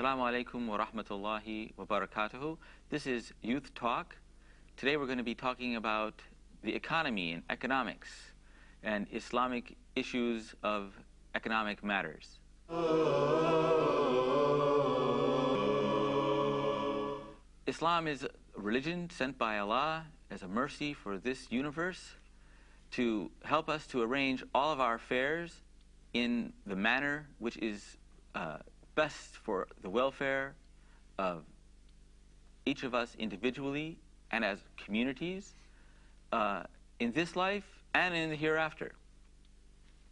Assalamu alaikum wa rahmatullahi wa barakatuhu. This is Youth Talk. Today we're going to be talking about the economy and economics and Islamic issues of economic matters. Islam is a religion sent by Allah as a mercy for this universe to help us to arrange all of our affairs in the manner which is best for the welfare of each of us individually and as communities in this life and in the hereafter.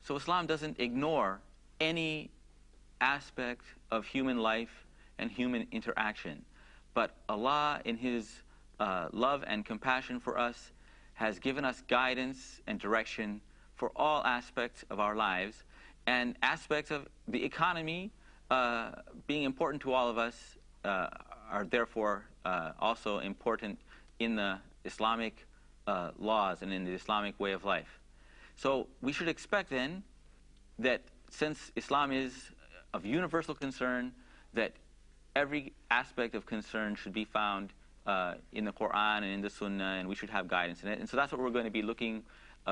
So Islam doesn't ignore any aspect of human life and human interaction, but Allah in His love and compassion for us has given us guidance and direction for all aspects of our lives, and aspects of the economy being important to all of us are therefore also important in the Islamic laws and in the Islamic way of life. So we should expect then that since Islam is of universal concern, that every aspect of concern should be found in the Quran and in the Sunnah, and we should have guidance in it. And so that's what we're going to be looking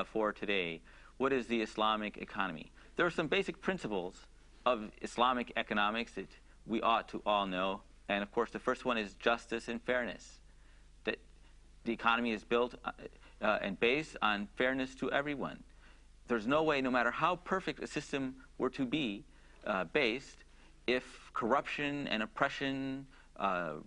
for today. What is the Islamic economy? There are some basic principles of Islamic economics that we ought to all know. And of course, the first one is justice and fairness. That the economy is built and based on fairness to everyone. There's no way, no matter how perfect a system were to be based, if corruption and oppression,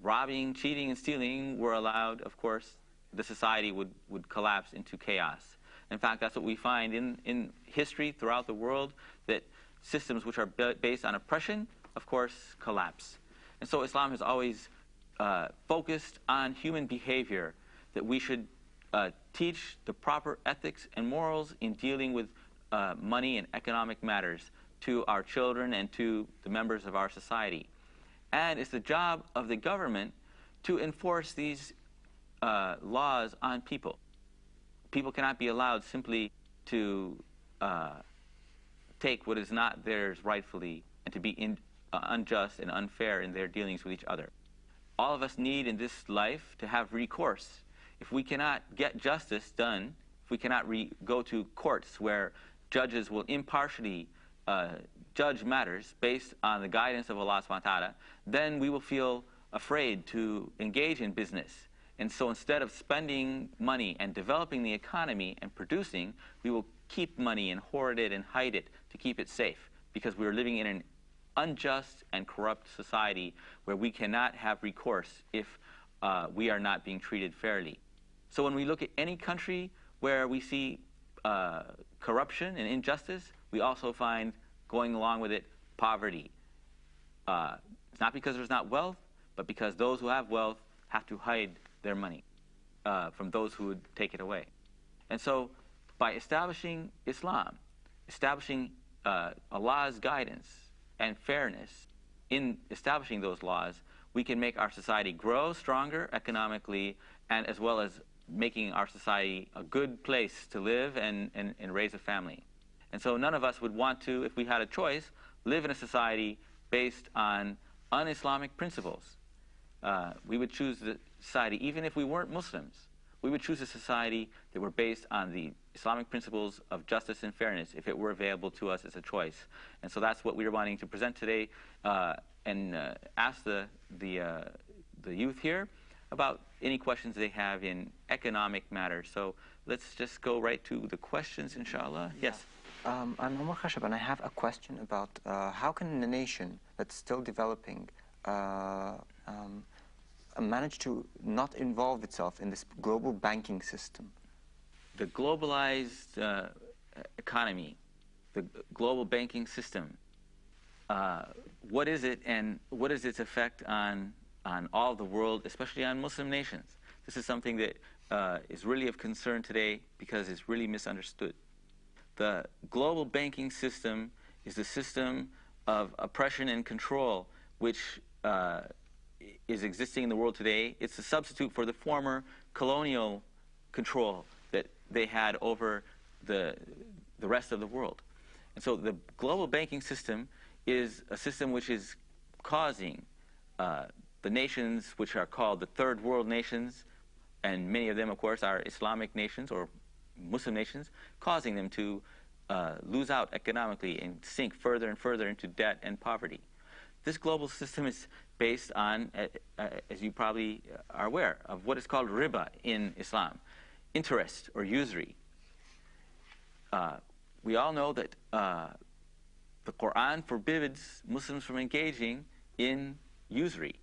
robbing, cheating, and stealing were allowed, of course, the society would collapse into chaos. In fact, that's what we find in history throughout the world, that systems which are based on oppression, of course, collapse. And so Islam has always focused on human behavior, that we should teach the proper ethics and morals in dealing with money and economic matters to our children and to the members of our society. And it's the job of the government to enforce these laws on people. People cannot be allowed simply to take what is not theirs rightfully and to be unjust and unfair in their dealings with each other. All of us need in this life to have recourse. If we cannot get justice done, if we cannot go to courts where judges will impartially judge matters based on the guidance of Allah subhanahu wa ta'ala, then we will feel afraid to engage in business. And so instead of spending money and developing the economy and producing, we will keep money and hoard it and hide it to keep it safe, because we are living in an unjust and corrupt society where we cannot have recourse if we are not being treated fairly. So when we look at any country where we see corruption and injustice, we also find, going along with it, poverty. It's not because there's not wealth, but because those who have wealth have to hide their money from those who would take it away. And so by establishing Islam, establishing Allah's guidance and fairness in establishing those laws, we can make our society grow stronger economically, and as well as making our society a good place to live and raise a family. And so none of us would want to, if we had a choice, live in a society based on un-Islamic principles. We would choose the society, even if we weren't Muslims, we would choose a society that were based on the Islamic principles of justice and fairness if it were available to us as a choice. And so that's what we are wanting to present today, and ask the youth here about any questions they have in economic matters. So let's just go right to the questions, inshallah. Yeah. Yes? I'm Omar Khashab, and I have a question about how can a nation that's still developing manage to not involve itself in this global banking system? The globalized economy, the global banking system, what is it, and what is its effect on all the world, especially on Muslim nations? This is something that is really of concern today because it's really misunderstood. The global banking system is a system of oppression and control which is existing in the world today. It's a substitute for the former colonial control that they had over the rest of the world. And so the global banking system is a system which is causing the nations which are called the third world nations, and many of them, of course, are Islamic nations or Muslim nations, causing them to lose out economically and sink further and further into debt and poverty. This global system is based on, as you probably are aware, of what is called riba in Islam, interest or usury. We all know that the Quran forbids Muslims from engaging in usury.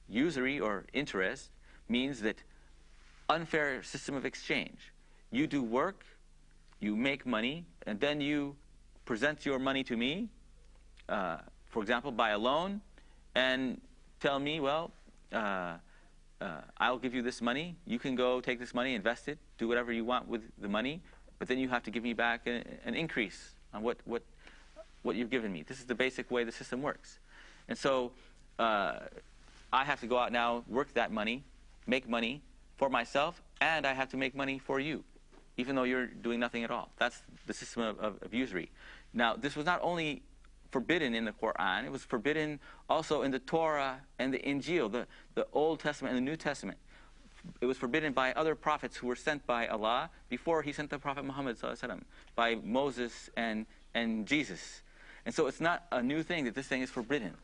Usury or interest means that unfair system of exchange. You do work, you make money, and then you present your money to me, for example, by a loan, and tell me, well, I'll give you this money. You can go take this money, invest it, do whatever you want with the money, but then you have to give me back an increase on what you've given me. This is the basic way the system works. And so I have to go out now, work that money, make money for myself, and I have to make money for you, even though you're doing nothing at all. That's the system of usury. Now, this was not only forbidden in the Quran, it was forbidden also in the Torah and the Injil, the Old Testament and the New Testament. It was forbidden by other prophets who were sent by Allah before he sent the Prophet Muhammad ﷺ, by Moses and Jesus. And so it's not a new thing that this thing is forbidden.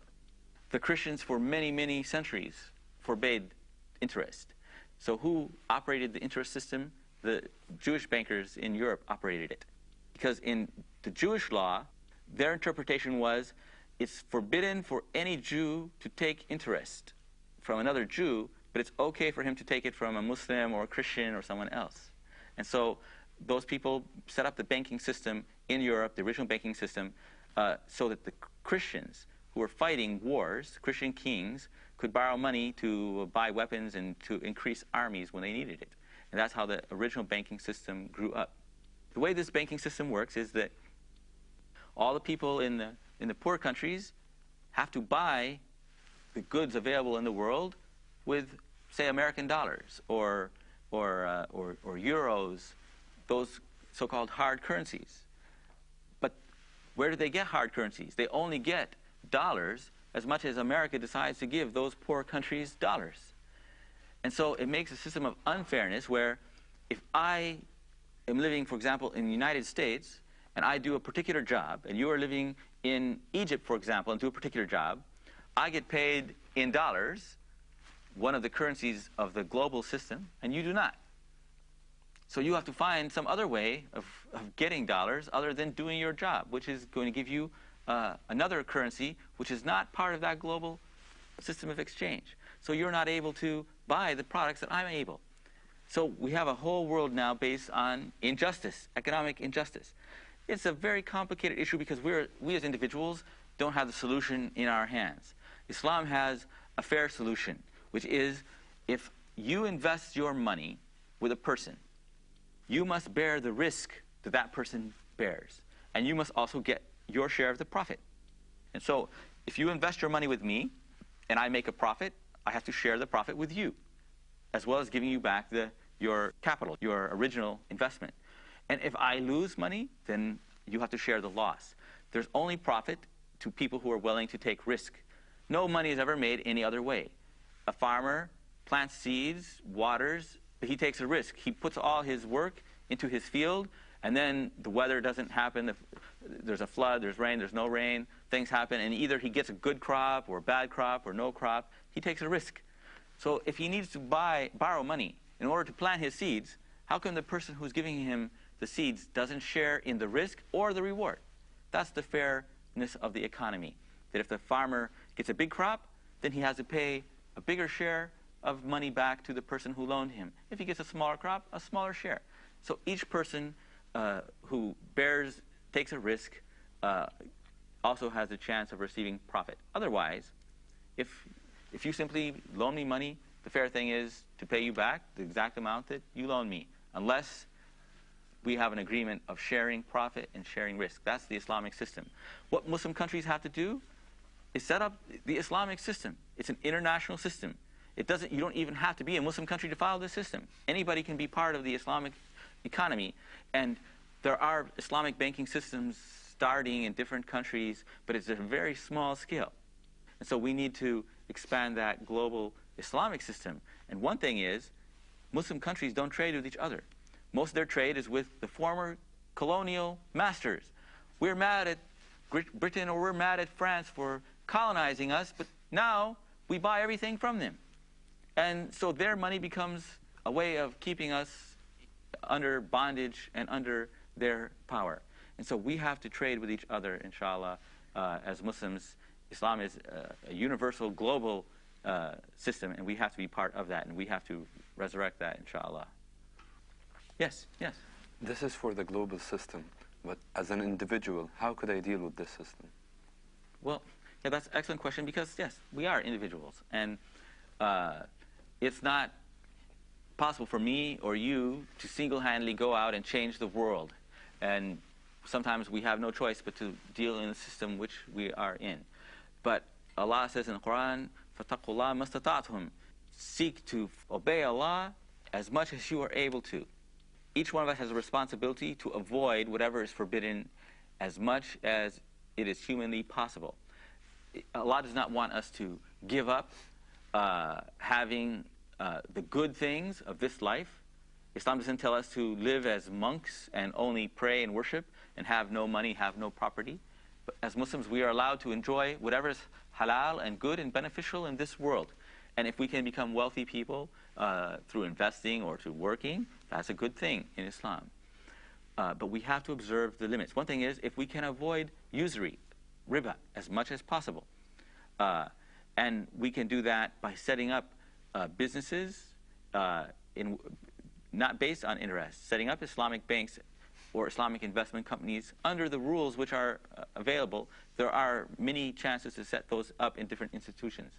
The Christians for many, many centuries forbade interest. So who operated the interest system? The Jewish bankers in Europe operated it. Because in the Jewish law, their interpretation was it's forbidden for any Jew to take interest from another Jew, but it's okay for him to take it from a Muslim or a Christian or someone else. And so those people set up the banking system in Europe, the original banking system, so that the Christians who were fighting wars, Christian kings, could borrow money to buy weapons and to increase armies when they needed it. And that's how the original banking system grew up. The way this banking system works is that all the people in the poor countries have to buy the goods available in the world with, say, American dollars or euros, those so-called hard currencies. But where do they get hard currencies? They only get dollars as much as America decides to give those poor countries dollars. And so it makes a system of unfairness where if I am living, for example, in the United States, and I do a particular job, and you are living in Egypt, for example, and do a particular job, I get paid in dollars, one of the currencies of the global system, and you do not. So you have to find some other way of getting dollars other than doing your job, which is going to give you another currency which is not part of that global system of exchange. So you're not able to buy the products that I'm able. So we have a whole world now based on injustice, economic injustice. It's a very complicated issue because we as individuals don't have the solution in our hands. Islam has a fair solution, which is if you invest your money with a person, you must bear the risk that that person bears. And you must also get your share of the profit. And so if you invest your money with me and I make a profit, I have to share the profit with you, as well as giving you back your capital, your original investment. And if I lose money, then you have to share the loss. There's only profit to people who are willing to take risk. No money is ever made any other way. A farmer plants seeds, waters, but he takes a risk. He puts all his work into his field, and then the weather doesn't happen. There's a flood, there's rain, there's no rain, things happen, and either he gets a good crop or a bad crop or no crop. He takes a risk. So if he needs to borrow money in order to plant his seeds, how come the person who's giving him the seeds doesn't share in the risk or the reward? That's the fairness of the economy. That if the farmer gets a big crop, then he has to pay a bigger share of money back to the person who loaned him. If he gets a smaller crop, a smaller share. So each person who takes a risk also has a chance of receiving profit. Otherwise, if you simply loan me money, the fair thing is to pay you back the exact amount that you loan me, unless we have an agreement of sharing profit and sharing risk. That's the Islamic system. What Muslim countries have to do is set up the Islamic system. It's an international system. You don't even have to be a Muslim country to follow this system. Anybody can be part of the Islamic economy, and there are Islamic banking systems starting in different countries, but it's a very small scale. And so we need to expand that global Islamic system. And one thing is, Muslim countries don't trade with each other. Most of their trade is with the former colonial masters. We're mad at Britain or we're mad at France for colonizing us, but now we buy everything from them. And so their money becomes a way of keeping us under bondage and under their power. And so we have to trade with each other, inshallah, as Muslims. Islam is a universal, global system, and we have to be part of that, and we have to resurrect that, inshallah. Yes, yes. This is for the global system, but as an individual, how could I deal with this system? Well, yeah, that's an excellent question, because, yes, we are individuals, and it's not possible for me or you to single-handedly go out and change the world. And sometimes we have no choice but to deal in the system which we are in. But Allah says in the Quran, فَاتَّقُوا اللَّهَ مَا اسْتَطَعْتُمْ. Seek to obey Allah as much as you are able to. Each one of us has a responsibility to avoid whatever is forbidden as much as it is humanly possible. Allah does not want us to give up having the good things of this life. Islam doesn't tell us to live as monks and only pray and worship and have no money, have no property. But as Muslims, we are allowed to enjoy whatever is halal and good and beneficial in this world. And if we can become wealthy people through investing or through working, that's a good thing in Islam. But we have to observe the limits. One thing is, if we can avoid usury, riba, as much as possible, and we can do that by setting up businesses not based on interest, setting up Islamic banks or Islamic investment companies under the rules which are available. There are many chances to set those up in different institutions.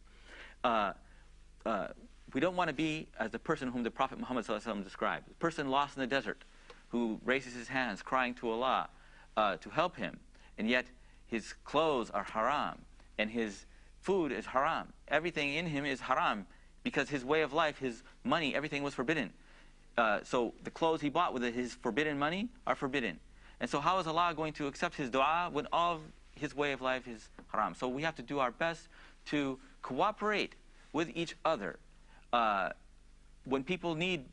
We don't want to be as the person whom the Prophet Muhammad ﷺ described, the person lost in the desert who raises his hands crying to Allah to help him, and yet his clothes are haram and his food is haram. Everything in him is haram because his way of life, his money, everything was forbidden. So the clothes he bought with his forbidden money are forbidden. And so how is Allah going to accept his dua when all of his way of life is haram? So we have to do our best to cooperate with each other. When people need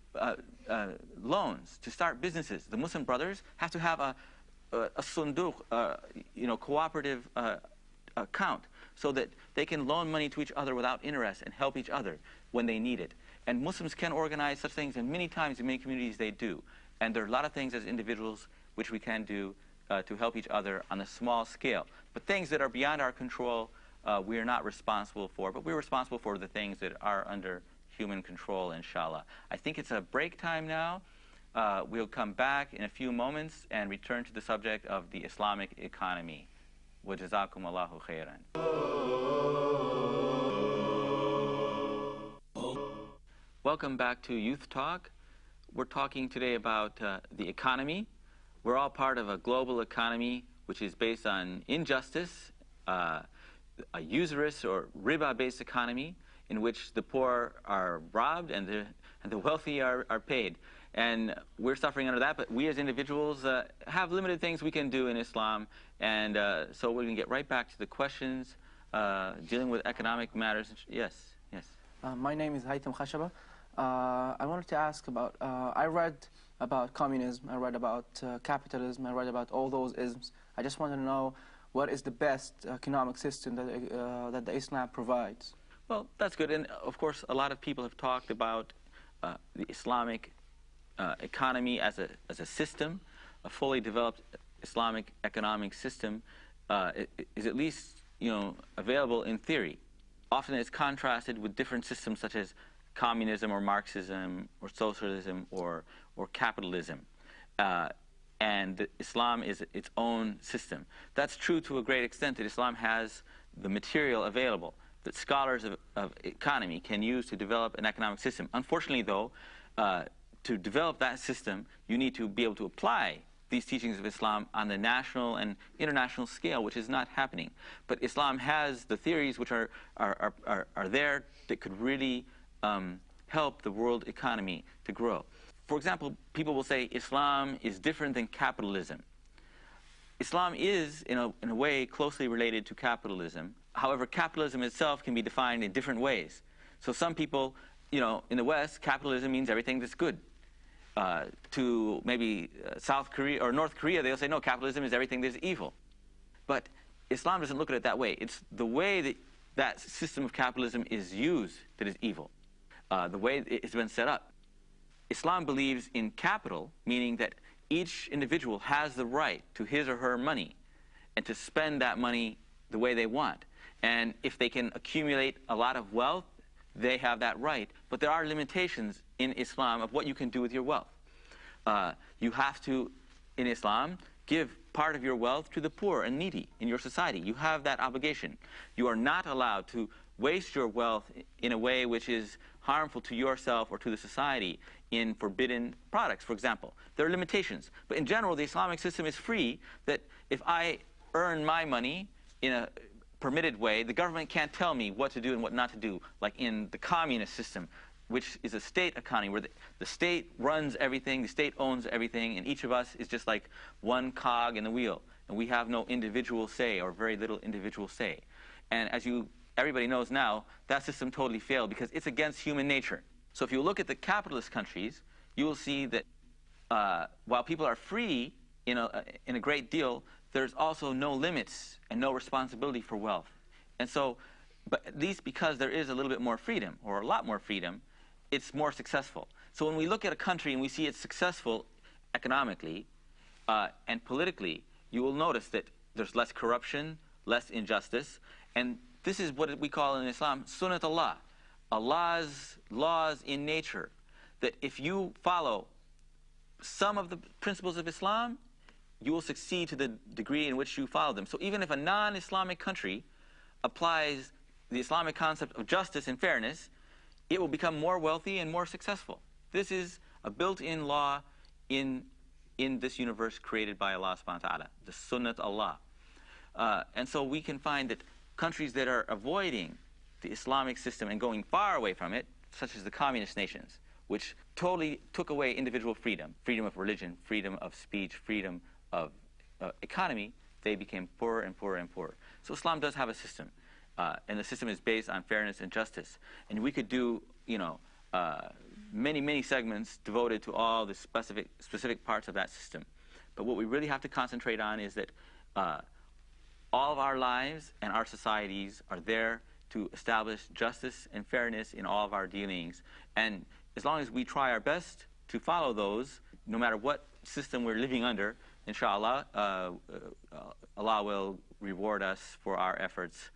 loans to start businesses, the Muslim brothers have to have a sunduq, cooperative account, so that they can loan money to each other without interest and help each other when they need it. And Muslims can organize such things, and many times in many communities they do. And there are a lot of things as individuals which we can do to help each other on a small scale. But things that are beyond our control, we are not responsible for. But we're responsible for the things that are under human control, inshallah. I think it's a break time now. We'll come back in a few moments and return to the subject of the Islamic economy. وَجَزَاكُمُ اللَّهُ خَيْرًا. Welcome back to Youth Talk. We're talking today about the economy. We're all part of a global economy which is based on injustice, a usurious or riba-based economy in which the poor are robbed and the wealthy are paid. And we're suffering under that, but we as individuals have limited things we can do in Islam. And so we're going to get right back to the questions dealing with economic matters. Yes, yes. My name is Haytham Khashaba. I wanted to ask about, I read about communism, I read about capitalism, I read about all those isms. I just wanted to know what is the best economic system that the Islam provides. Well, that's good. And of course, a lot of people have talked about the Islamic economy as a system. A fully developed Islamic economic system is at least available in theory. Often it's contrasted with different systems such as communism or Marxism or socialism or capitalism. And Islam is its own system. That's true to a great extent, that Islam has the material available that scholars of economy can use to develop an economic system. Unfortunately, though, to develop that system, you need to be able to apply these teachings of Islam on the national and international scale, which is not happening. But Islam has the theories which are there that could really help the world economy to grow. For example, people will say Islam is different than capitalism. Islam is, in a way, closely related to capitalism. However, capitalism itself can be defined in different ways. So some people, in the West, capitalism means everything that's good. To maybe South Korea or North Korea, they'll say, no, capitalism is everything that's evil. But Islam doesn't look at it that way. It's the way that that system of capitalism is used that is evil, the way it's been set up. Islam believes in capital, meaning that each individual has the right to his or her money and to spend that money the way they want. And if they can accumulate a lot of wealth, they have that right. But there are limitations in Islam of what you can do with your wealth. You have to, in Islam, give part of your wealth to the poor and needy in your society. You have that obligation. You are not allowed to waste your wealth in a way which is harmful to yourself or to the society in forbidden products, for example. There are limitations. But in general, the Islamic system is free, that if I earn my money in a permitted way, the government can't tell me what to do and what not to do, like in the communist system, which is a state economy where the state runs everything, the state owns everything, and each of us is just like one cog in the wheel, and we have no individual say or very little individual say. And as everybody knows now, that system totally failed because it's against human nature. So if you look at the capitalist countries, you will see that while people are free in a great deal, there's also no limits and no responsibility for wealth. And so, but at least because there is a little bit more freedom, or a lot more freedom, it's more successful. So when we look at a country and we see it's successful economically and politically, you will notice that there's less corruption, less injustice, and this is what we call in Islam sunnat Allah, Allah's laws in nature, that if you follow some of the principles of Islam, you will succeed to the degree in which you follow them. So even if a non-Islamic country applies the Islamic concept of justice and fairness, it will become more wealthy and more successful. This is a built-in law in this universe created by Allah subhanahu wa ta'ala, the sunnat Allah. And so we can find that countries that are avoiding the Islamic system and going far away from it, such as the communist nations, which totally took away individual freedom, freedom of religion, freedom of speech, freedom of economy, they became poorer and poorer and poorer. So Islam does have a system, and the system is based on fairness and justice. And we could do, many, many segments devoted to all the specific parts of that system. But what we really have to concentrate on is that all of our lives and our societies are there to establish justice and fairness in all of our dealings. And as long as we try our best to follow those, no matter what system we're living under, inshallah, Allah will reward us for our efforts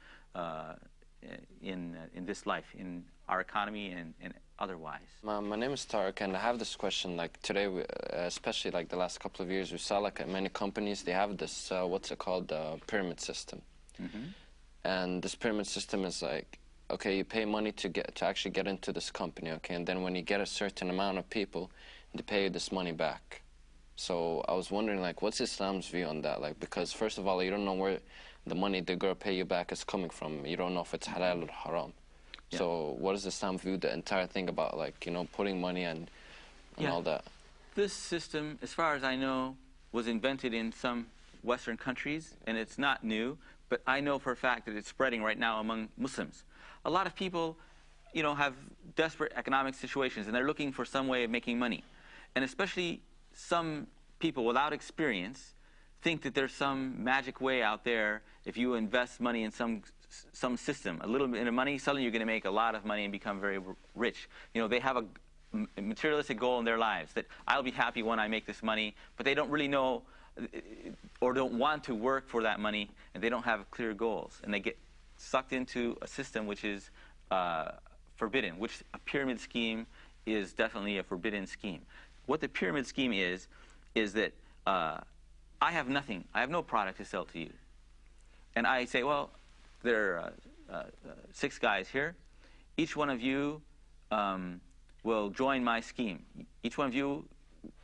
in this life, in our economy and otherwise. My name is Tarek, and I have this question. Like today, especially like the last couple of years, we saw like many companies, they have this, what's it called, pyramid system. Mm-hmm. And this pyramid system is like, okay, you pay money to actually get into this company, okay, and then when you get a certain amount of people, they pay you this money back. So I was wondering, like, what's Islam's view on that? Like, because first of all, you don't know where the money they're gonna pay you back is coming from. You don't know if it's halal or haram. Yeah. So what does Islam view the entire thing about, like, putting money and all that? This system, as far as I know, was invented in some Western countries, and it's not new, but I know for a fact that it's spreading right now among Muslims. A lot of people, have desperate economic situations, and they're looking for some way of making money. And especially some people without experience think that there's some magic way out there. If you invest money in some system, a little bit of money, suddenly you're going to make a lot of money and become very rich. They have a materialistic goal in their lives, that I'll be happy when I make this money, but they don't really know or don't want to work for that money, and they don't have clear goals, and they get sucked into a system which is forbidden, which a pyramid scheme is definitely a forbidden scheme. What the pyramid scheme is that I have nothing, I have no product to sell to you. And I say, well, there are 6 guys here. Each one of you will join my scheme. Each one of you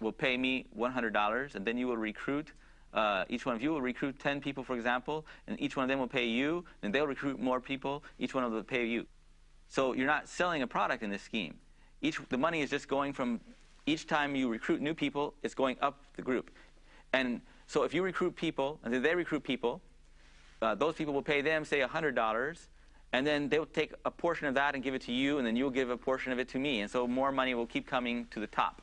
will pay me $100, and then you will recruit, each one of you will recruit 10 people, for example, and each one of them will pay you, and they'll recruit more people, each one of them will pay you. So you're not selling a product in this scheme. The money is just going from, each time you recruit new people, it's going up the group. And So if you recruit people, and then they recruit people, those people will pay them, say, $100, and then they'll take a portion of that and give it to you, and then you'll give a portion of it to me. And so more money will keep coming to the top.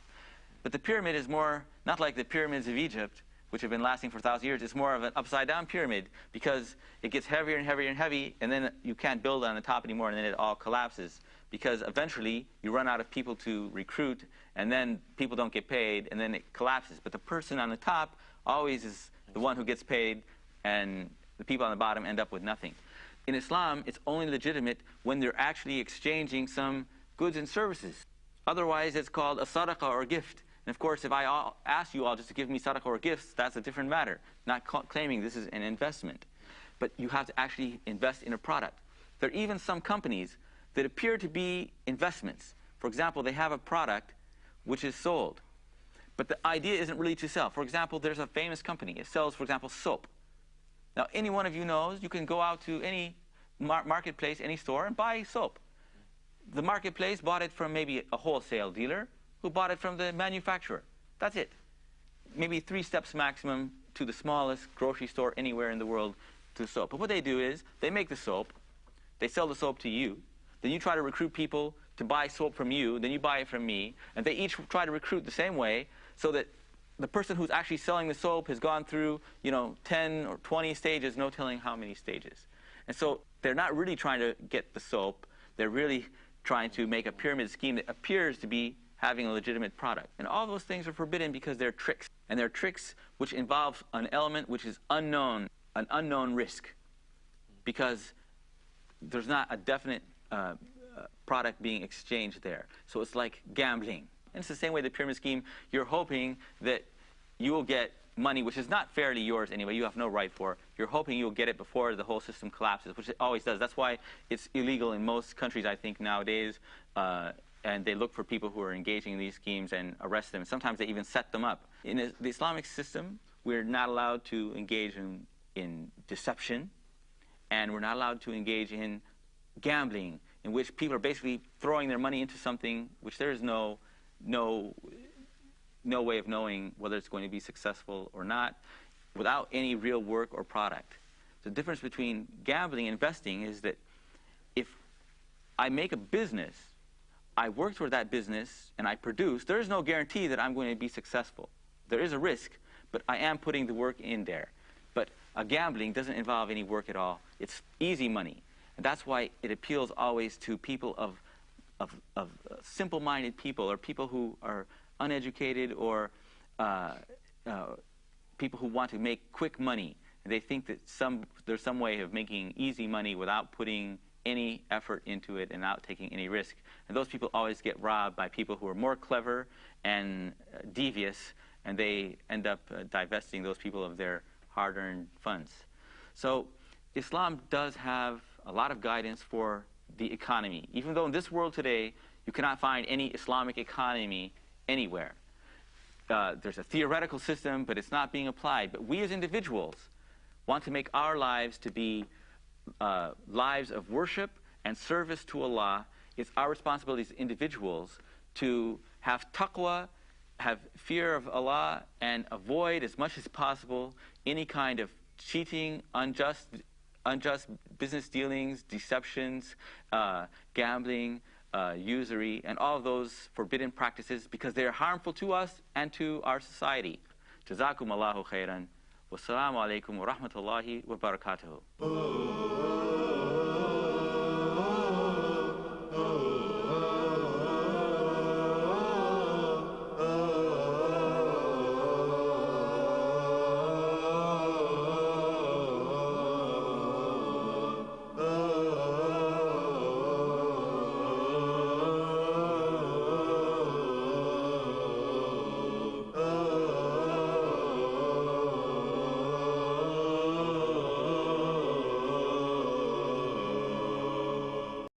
But the pyramid is more, not like the pyramids of Egypt, which have been lasting for 1,000 years. It's more of an upside-down pyramid because it gets heavier and heavier and heavy, and then you can't build on the top anymore, and then it all collapses. Because eventually you run out of people to recruit, and then people don't get paid, and then it collapses. But the person on the top always is the one who gets paid, and the people on the bottom end up with nothing. In Islam, it's only legitimate when they're actually exchanging some goods and services. Otherwise, it's called a sadaqah or a gift. And of course, if I ask you all just to give me sadaqah or gifts, that's a different matter. Not claiming this is an investment. But you have to actually invest in a product. There are even some companies that appear to be investments. For example, they have a product which is sold. But the idea isn't really to sell. For example, there's a famous company. It sells, for example, soap. Now, any one of you knows you can go out to any marketplace, any store, and buy soap. The marketplace bought it from maybe a wholesale dealer who bought it from the manufacturer. That's it. Maybe 3 steps maximum to the smallest grocery store anywhere in the world to soap. But what they do is they make the soap, they sell the soap to you, then you try to recruit people to buy soap from you, then you buy it from me, and they each try to recruit the same way so that the person who's actually selling the soap has gone through, 10 or 20 stages, no telling how many stages. And so they're not really trying to get the soap, they're really trying to make a pyramid scheme that appears to be having a legitimate product. And all those things are forbidden because they're tricks. And they're tricks which involve an element which is unknown, an unknown risk. Because there's not a definite product being exchanged there. So it's like gambling. And it's the same way the pyramid scheme, you're hoping that you will get money which is not fairly yours anyway, you have no right for. You're hoping you'll get it before the whole system collapses, which it always does. That's why it's illegal in most countries, I think, nowadays. And they look for people who are engaging in these schemes and arrest them. Sometimes they even set them up. In the Islamic system, we're not allowed to engage in deception, and we're not allowed to engage in gambling, in which people are basically throwing their money into something which there is no way of knowing whether it's going to be successful or not without any real work or product. The difference between gambling and investing is that if I make a business, I work toward that business and I produce, there is no guarantee that I'm going to be successful. There is a risk, but I am putting the work in there. But gambling doesn't involve any work at all. It's easy money. And that's why it appeals always to people of simple-minded people, or people who are uneducated, or people who want to make quick money. And they think that there's some way of making easy money without putting any effort into it and not taking any risk. And those people always get robbed by people who are more clever and devious, and they end up divesting those people of their hard-earned funds. So Islam does have a lot of guidance for the economy, even though in this world today you cannot find any Islamic economy anywhere. There's a theoretical system, but it's not being applied. But we as individuals want to make our lives to be lives of worship and service to Allah. It's our responsibility as individuals to have taqwa, have fear of Allah, and avoid as much as possible any kind of cheating, unjust business dealings, deceptions, gambling, usury, and all of those forbidden practices, because they are harmful to us and to our society. Jazakum Allahu khairan. Wassalamu alaikum wa rahmatullahi wa barakatuhu.